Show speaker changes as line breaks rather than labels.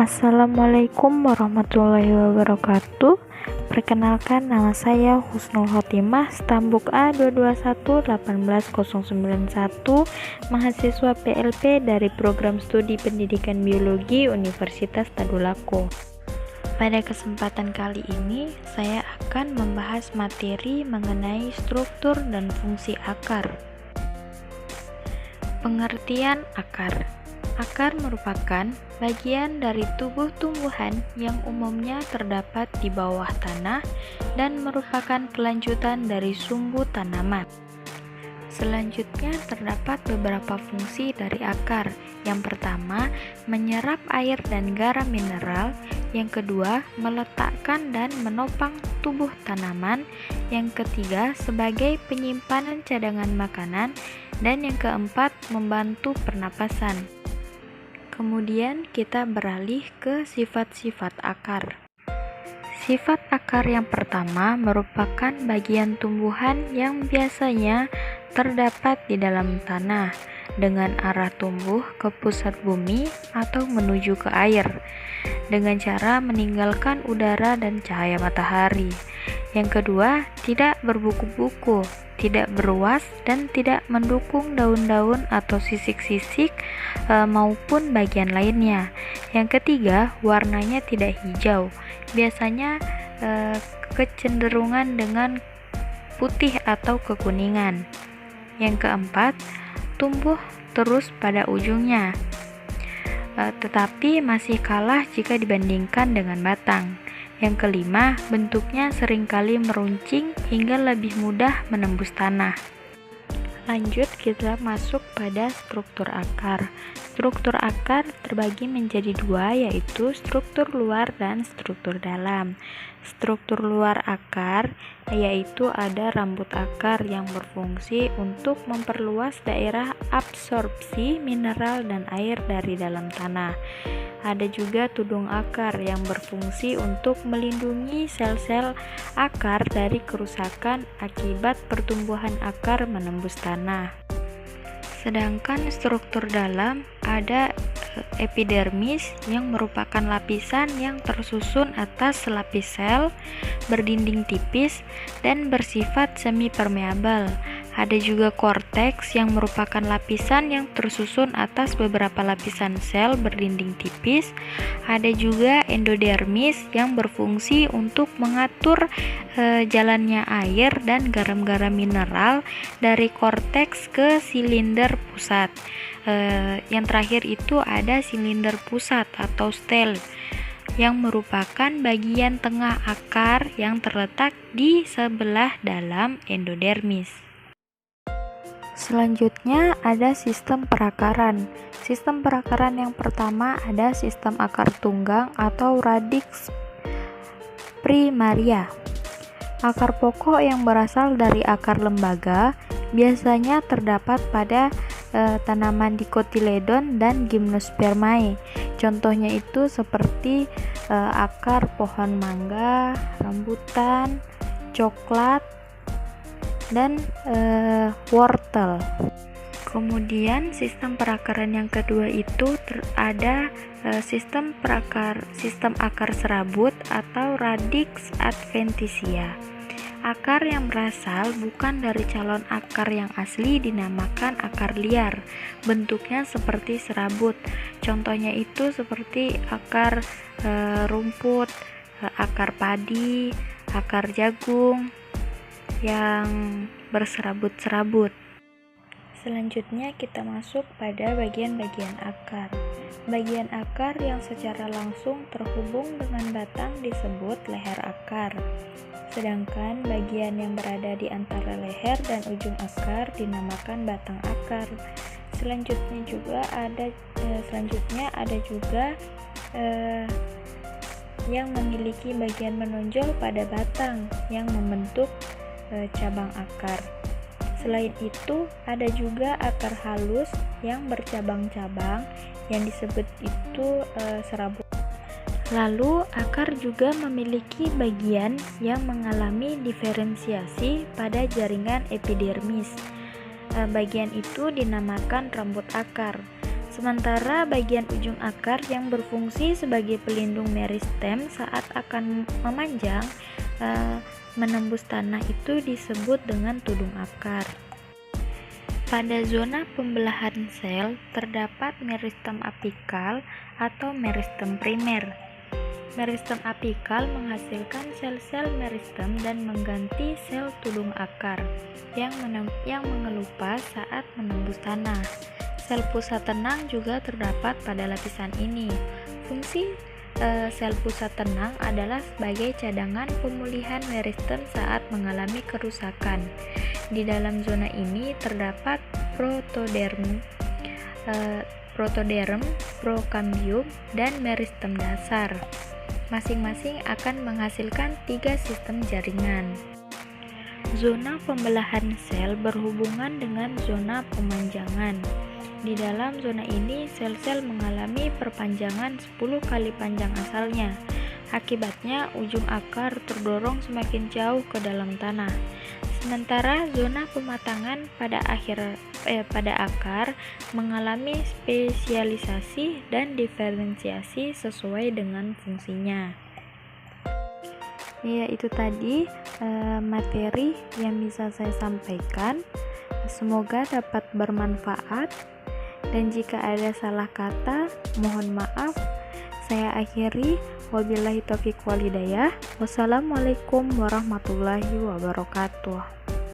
Assalamualaikum warahmatullahi wabarakatuh. Perkenalkan, nama saya Husnul Khotimah, Stambuk A221-18091, mahasiswa PLP dari Program Studi Pendidikan Biologi Universitas Tadulako. Pada kesempatan kali ini, saya akan membahas materi mengenai struktur dan fungsi akar. Pengertian akar. Akar merupakan bagian dari tubuh tumbuhan yang umumnya terdapat di bawah tanah dan merupakan kelanjutan dari sumbu tanaman. Selanjutnya terdapat beberapa fungsi dari akar. Yang pertama, menyerap air dan garam mineral. Yang kedua, meletakkan dan menopang tubuh tanaman. Yang ketiga, sebagai penyimpanan cadangan makanan. Dan yang keempat, membantu pernapasan. Kemudian kita beralih ke sifat-sifat akar. Sifat akar yang pertama merupakan bagian tumbuhan yang biasanya terdapat di dalam tanah dengan arah tumbuh ke pusat bumi atau menuju ke air dengan cara meninggalkan udara dan cahaya matahari. Yang kedua, tidak berbuku-buku, tidak beruas, dan tidak mendukung daun-daun atau sisik-sisik maupun bagian lainnya. Yang ketiga, warnanya tidak hijau, biasanya kecenderungan dengan putih atau kekuningan. Yang keempat, tumbuh terus pada ujungnya, tetapi masih kalah jika dibandingkan dengan batang. Yang kelima, bentuknya seringkali meruncing hingga lebih mudah menembus tanah. Lanjut, kita masuk pada struktur akar. Struktur akar terbagi menjadi dua, yaitu struktur luar dan struktur dalam. Struktur luar akar yaitu ada rambut akar yang berfungsi untuk memperluas daerah absorpsi mineral dan air dari dalam tanah. Ada juga tudung akar yang berfungsi untuk melindungi sel-sel akar dari kerusakan akibat pertumbuhan akar menembus tanah. Sedangkan struktur dalam ada epidermis yang merupakan lapisan yang tersusun atas selapis sel berdinding tipis dan bersifat semi permeabel. Ada juga korteks yang merupakan lapisan yang tersusun atas beberapa lapisan sel berdinding tipis. Ada juga endodermis yang berfungsi untuk mengatur jalannya air dan garam-garam mineral dari korteks ke silinder pusat. Yang terakhir itu ada silinder pusat atau stel yang merupakan bagian tengah akar yang terletak di sebelah dalam endodermis. Selanjutnya ada sistem perakaran. Sistem perakaran yang pertama ada sistem akar tunggang atau radix primaria. Akar pokok yang berasal dari akar lembaga biasanya terdapat pada tanaman Dicotyledon dan Gymnospermae. Contohnya itu seperti akar pohon mangga, rambutan, coklat, dan wortel. Kemudian sistem perakaran yang kedua itu ada sistem akar serabut atau radix adventitia. Akar yang berasal bukan dari calon akar yang asli dinamakan akar liar. Bentuknya seperti serabut. Contohnya itu seperti akar rumput, akar padi, akar jagung yang berserabut-serabut. Selanjutnya kita masuk pada bagian-bagian akar. Bagian akar yang secara langsung terhubung dengan batang disebut leher akar. Sedangkan bagian yang berada di antara leher dan ujung akar dinamakan batang akar. Selanjutnya ada juga yang memiliki bagian menonjol pada batang yang membentuk cabang akar. Selain itu, ada juga akar halus yang bercabang-cabang yang disebut itu serabut. Lalu, akar juga memiliki bagian yang mengalami diferensiasi pada jaringan epidermis. Bagian itu dinamakan rambut akar. Sementara bagian ujung akar yang berfungsi sebagai pelindung meristem saat akan memanjang menembus tanah itu disebut dengan tudung akar. Pada zona pembelahan sel terdapat meristem apikal atau meristem primer. Meristem apikal menghasilkan sel-sel meristem dan mengganti sel tudung akar yang mengelupas saat menembus tanah. Sel pusat tenang juga terdapat pada lapisan ini. Fungsi sel pusat tenang adalah sebagai cadangan pemulihan meristem saat mengalami kerusakan. Di dalam zona ini terdapat protoderm, prokambium, dan meristem dasar. Masing-masing akan menghasilkan 3 sistem jaringan. Zona pembelahan sel berhubungan dengan zona pemanjangan. Di dalam zona ini, sel-sel mengalami perpanjangan 10 kali panjang asalnya. Akibatnya, ujung akar terdorong semakin jauh ke dalam tanah. Sementara zona pematangan pada akar mengalami spesialisasi dan diferensiasi sesuai dengan fungsinya. Ya, itu tadi materi yang bisa saya sampaikan. Semoga dapat bermanfaat. Dan jika ada salah kata, mohon maaf. Saya akhiri. Wabillahi taufiq wal hidayah. Wassalamualaikum warahmatullahi wabarakatuh.